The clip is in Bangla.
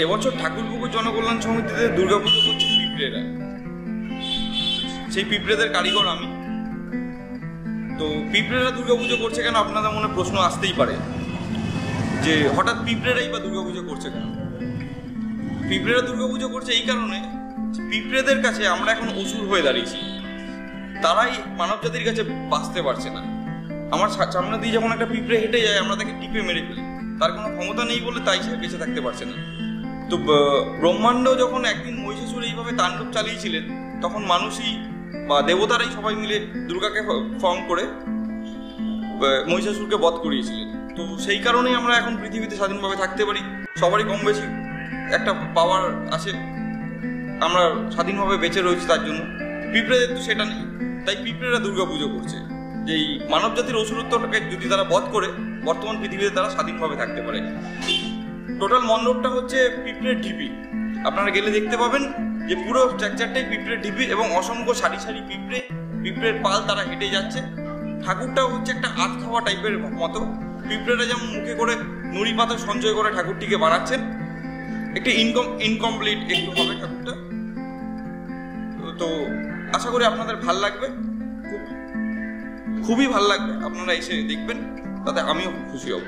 এবছর ঠাকুরপুকুর জনকল্যাণ সমিতিতে দুর্গাপুজো করছে পিঁপড়েরা। সেই পিঁপড়েদের কারিগর আমি। তো পিঁপড়েরা দুর্গাপুজো করছে কেন, আপনাদের মনে প্রশ্ন আসতেই পারে যে হঠাৎ পিঁপড়েরাই বা দুর্গাপুজো করছে কেন। পিঁপড়েরা দুর্গাপুজো করছে এই কারণে, পিঁপড়েদের কাছে আমরা এখন অসুর হয়ে দাঁড়িয়েছি। তারাই মানব জাতির কাছে বাঁচতে পারছে না। আমার সামনে দিয়ে যখন একটা পিঁপড়ে হেঁটে যায়, আমরা তাকে টিপে মেরে ফেলি। তার কোনো ক্ষমতা নেই বলে তাই সে বেঁচে থাকতে পারছে না। তো ব্রহ্মাণ্ড যখন একদিন মহিষাসুর এইভাবে তাণ্ডব চালিয়েছিলেন, তখন মানুষই বা দেবতারাই সবাই মিলে দুর্গাকে ফর্ম করে মহিষাসুরকে বধ করিয়েছিলেন। তো সেই কারণেই আমরা এখন পৃথিবীতে স্বাধীনভাবে থাকতে পারি। সবারই কম বেশি একটা পাওয়ার আছে, আমরা স্বাধীনভাবে বেঁচে রয়েছি তার জন্য। পিঁপড়েদের তো সেটা নেই, তাই পিঁপড়েরা দুর্গাপুজো করছে যে এই মানব জাতির অসুরত্বটাকে যদি তারা বধ করে বর্তমান পৃথিবীতে তারা স্বাধীনভাবে থাকতে পারে। টোটাল মণ্ডপটা হচ্ছে পিঁপড়ের ঢিপি। আপনারা গেলে দেখতে পাবেন যে পুরো স্ট্রাকচারটাই পিঁপড়ের ঢিপি এবং অসংখ্য সারি সারি পিঁপড়ের পাল তারা হেঁটে যাচ্ছে। ঠাকুরটাও হচ্ছে একটা আধ খাওয়া টাইপের মতো। পিঁপড়েরা যেমন মুখে করে নুড়ি পাতা সঞ্চয় করে ঠাকুরটিকে বানাচ্ছেন, একটি ইনকমপ্লিট একটু হবে ঠাকুরটা। তো আশা করি আপনাদের ভাল লাগবে, খুবই ভাল লাগবে। আপনারা এসে দেখবেন, তাতে আমিও খুশি হব।